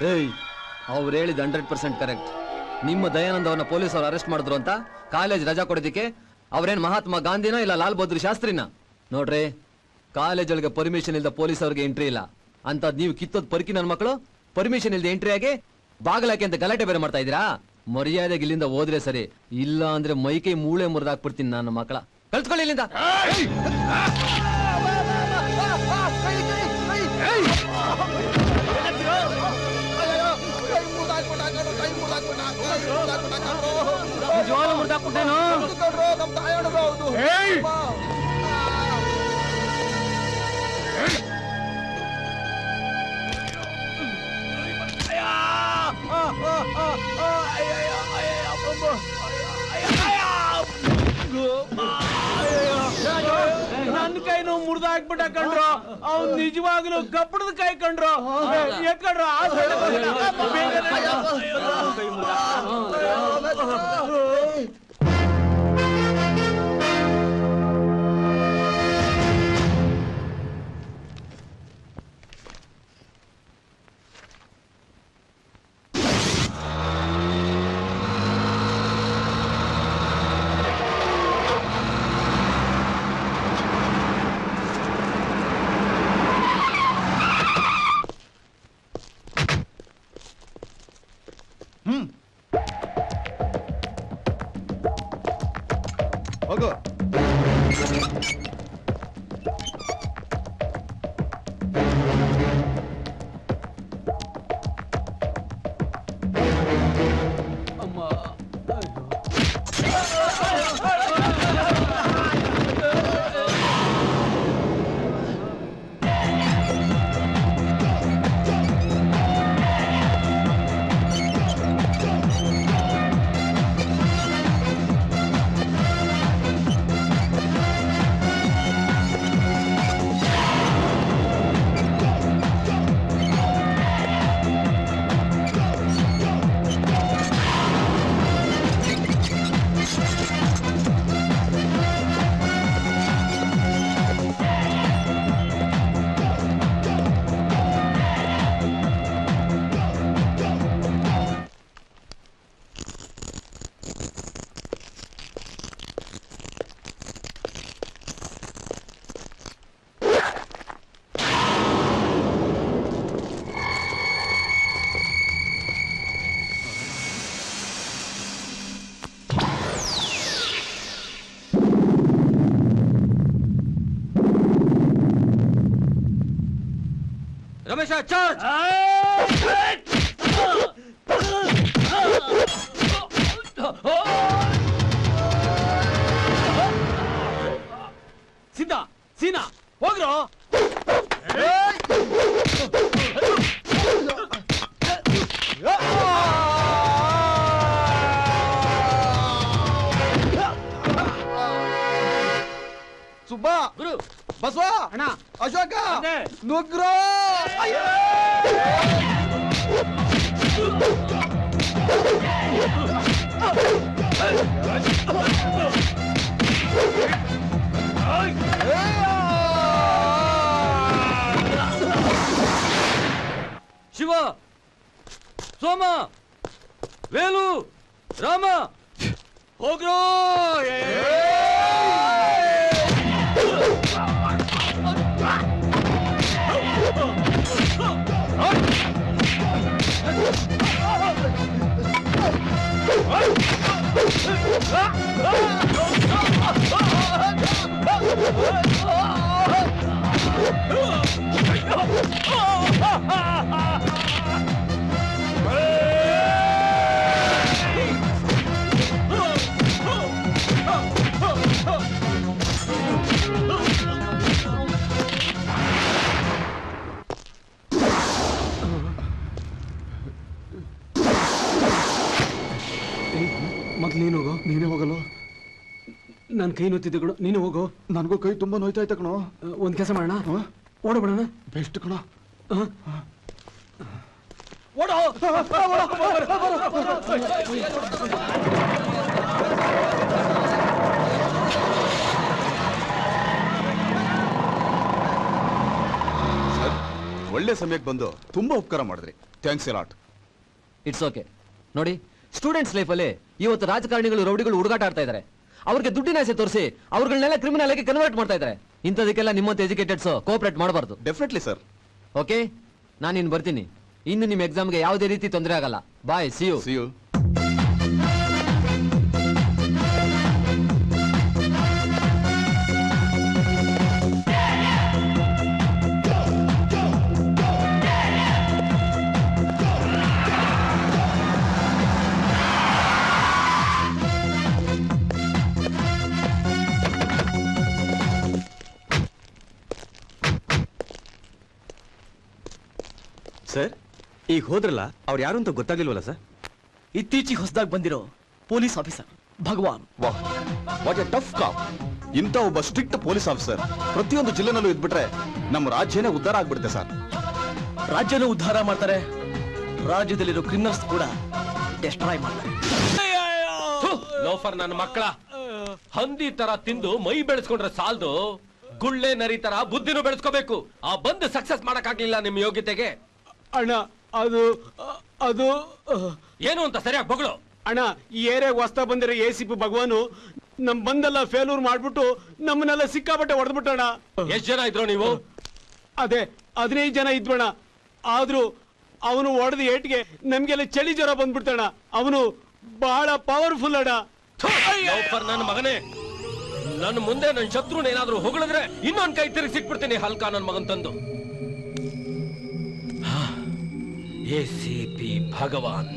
ಏಯ್, ಅವ್ರು ಹೇಳಿದ 100% ಕರೆಕ್ಟ್. ನಿಮ್ಮ ದಯಾನಂದ್ ಅವ್ರನ್ನ ಪೊಲೀಸರು ಅರೆಸ್ಟ್ ಮಾಡಿದ್ರು ಅಂತ ಕಾಲೇಜ್ ರಜಾ ಕೊಡೋದಿಕ್ಕೆ ಅವ್ರೇನ್ ಮಹಾತ್ಮ ಗಾಂಧಿನ ಇಲ್ಲ ಲಾಲ್ ಬಹದ್ದೂರ್ ಶಾಸ್ತ್ರಿನ? ನೋಡ್ರಿ, ಕಾಲೇಜ್ ಒಳಗೆ ಪರ್ಮಿಷನ್ ಇಲ್ಲದ ಪೊಲೀಸ್ ಅವ್ರಿಗೆ ಎಂಟ್ರಿ ಇಲ್ಲ ಅಂತ ನೀವು ಕಿತ್ತೋದ್ ಪರ್ಕಿ ನನ್ನ ಮಕ್ಕಳು ಪರ್ಮಿಷನ್ ಇಲ್ಲದೆ ಎಂಟ್ರಿ ಆಗಿ ಬಾಗಲಾಕೆ ಅಂತ ಗಲಾಟೆ ಬೇರೆ ಮಾಡ್ತಾ ಇದೀರಾ? ಮರ್ಯಾದೆಗೆ ಇಲ್ಲಿಂದ ಹೋದ್ರೆ ಸರಿ, ಇಲ್ಲ ಅಂದ್ರೆ ಮೈಕೈ ಮೂಳೆ ಮುರಿದಾಕ್ಬಿಡ್ತೀನಿ ನನ್ನ ಮಕ್ಕಳ. ಕಳ್ಸ್ಕೊಳ್ಳಿ ಇಲ್ಲಿಂದ. ಜೋಲ ಮುರ್ದಾಕ್ಬಿಟ್ಟೇನು? ನನ್ ಕೈನು ಮುರ್ದ ಹಾಕ್ಬಿಟ್ಟ ಕಣ್ರು. ಅವ್ನು ನಿಜವಾಗ್ಲೂ ಕಪ್ಪಡದ ಕೈ ಕಂಡ್ರು. ಎತ್ಕೊಂಡ್ರು ಹೋಗು. ರಮೇಶ, ಚಾರ್ಜ್! ಸಿದ್ಧ ಸೀನಾ ಹೋಗ್ರು. ಸುಬ್ಬ, ಗುರು, ಬಸವ, ಅಣ್ಣ, ಅಶೋಕ, ನುಗ್ರೋ. ಶಿವ, ಸೋಮ, ವೇಲು, ರಾಮ, ಹೋಗ್ರೋ. ಮೊದ್ಲು ನೀನು ಹೋಗೋ. ನೀನೇ ಹೋಗಲ್ಲ. ನನ್ ಕೈ ನೋಯ್ತಿದ್ದೆ ಕಣೋ, ನೀನು ಹೋಗೋ. ನನಗೂ ಕೈ ತುಂಬಾ ನೋಯ್ತಾಯ್ತ ಕಣೋ. ಒಂದ್ ಕೆಲಸ ಮಾಡೋಣ, ಓಡೋಣ. ಬೆಸ್ಟ್ ಕಣೋ. ಓಡೋ. ಒಳ್ಳೆ ಸಮಯಕ್ಕೆ ಬಂದು ತುಂಬಾ ಉಪಕಾರ ಮಾಡಿದ್ರಿ. Thanks A lot. It's okay. ನೋಡಿ, ಸ್ಟೂಡೆಂಟ್ಸ್ ಲೈಫಲ್ಲಿ ಇವತ್ತು ರಾಜಕಾರಣಿಗಳು ರೌಡಿಗಳು ಹುಡುಗಾಟ ಆಡ್ತಾ ಇದ್ದಾರೆ. ಅವ್ರಿಗೆ ದುಡ್ಡಿನ ಆಸೆ ತೋರಿಸಿ ಅವ್ರಗಳನ್ನೆಲ್ಲ ಕ್ರಿಮಿನಲ್ ಆಗಿ ಕನ್ವರ್ಟ್ ಮಾಡ್ತಾ ಇದ್ದಾರೆ. ಇಂಥದಕ್ಕೆಲ್ಲ ನಿಮ್ಮಂತ ಎಜುಕೇಟೆಡ್ಸ್ ಕೋಆಪರೇಟ್ ಮಾಡಬಾರ್ದು. Definitely sir. ಓಕೆ, ನಾನು ಇನ್ನು ಬರ್ತೀನಿ. ಇನ್ನು ನಿಮ್ಮ ಎಕ್ಸಾಮ್ಗೆ ಯಾವುದೇ ರೀತಿ ತೊಂದರೆ ಆಗಲ್ಲ. Bye, see you. See you. Sir, ಈಗ ಹೋದ್ರಲ್ಲ, ಅವ್ರು ಯಾರು ಅಂತ ಗೊತ್ತಾಗ್ಲಿಲ್ವಲ್ಲ ಸರ್? ಇತ್ತೀಚೆಗೆ ಹೊಸದಾಗಿ ಬಂದಿರೋ ಪೊಲೀಸ್ ಆಫೀಸರ್ ಭಗವಾನ್. ವಾಹ್, ವಾಟ್ ಎ ಟಫ್ ಕಾಪ್. ಇಂಥ ಒಬ್ಬ ಸ್ಟ್ರಿಕ್ಟ್ ಪೊಲೀಸ್ ಆಫೀಸರ್ ಪ್ರತಿಯೊಂದು ಜಿಲ್ಲೆನಲ್ಲೂ ಇದ್ಬಿಟ್ರೆ ನಮ್ಮ ರಾಜ್ಯನೇ ಉದ್ಧಾರ ಆಗ್ಬಿಡುತ್ತೆ ಸರ್. ರಾಜ್ಯನೂ ಉದ್ಧಾರ ಮಾಡ್ತಾರೆ, ರಾಜ್ಯದಲ್ಲಿರೋ ಕ್ರಿಮಿನಲ್ಸ್ ಕೂಡ ಡೆಸ್ಟ್ರಾಯ್ ಮಾಡ್ತಾರೆ. ಲೋಫರ್ ನನ್ನ ಮಕ್ಕಳ ಹಂದಿ ತರ ತಿಂದು ಮೈ ಬೆಳೆಸ್ಕೊಂಡ್ರೆ ಸಾಲ್ದು, ಗುಳ್ಳೆ ನರಿ ತರ ಬುದ್ಧಿನೂ ಬೆಳೆಸ್ಕೋಬೇಕು. ಆ ಬಂದ್ ಸಕ್ಸಸ್ ಮಾಡಕ್ಕಾಗ್ಲಿಲ್ಲ ನಿಮ್ ಯೋಗ್ಯತೆಗೆ. ಅಣ್ಣ ಅದು ಅದು ಏನು ಅಂತ ಸರಿಯಾಗಿ ಬಗಳು. ಅಣ್ಣ, ಈ ಏರಿಯಾಗ ಹೊಸ್ತಾ ಬಂದಿರೋ ACP ಭಗವಾನು ನಮ್ ಬಂದೆಲ್ಲ ಫೇಲ್ಯೂರ್ ಮಾಡ್ಬಿಟ್ಟು ನಮ್ಮನ್ನೆಲ್ಲ ಸಿಕ್ಕಾಪಟ್ಟೆ ಹೊಡೆದ್ಬಿಟ್ಟಣ. ಎಷ್ಟ್ ಜನ ಇದ್ರು ನೀವು? ಅದೇ 15 ಜನ ಇದ್ವಣ. ಆದ್ರೂ ಅವನು ಹೊಡೆದ ಏಟ್ಗೆ ನಮ್ಗೆಲ್ಲ ಚಳಿ ಜ್ವರ ಬಂದ್ಬಿಡ್ತಣ. ಅವನು ಬಹಳ ಪವರ್ಫುಲ್ ಅಣ್ಣ. ಲೋಫರ್ ನನ್ನ ಮಗನೇ, ನನ್ನ ಮುಂದೆ ನನ್ನ ಶತ್ರುನ ಏನಾದ್ರೂ ಹೊಗಳಿದ್ರೆ ಇನ್ನೊಂದ್ ಕೈ ತಿರುಗಿ ಸಿಕ್ಬಿಡ್ತೀನಿ ಹಲ್ಕ ನನ್ ಮಗನ್ ತಂದು. ACP ಭಗವಾನ್.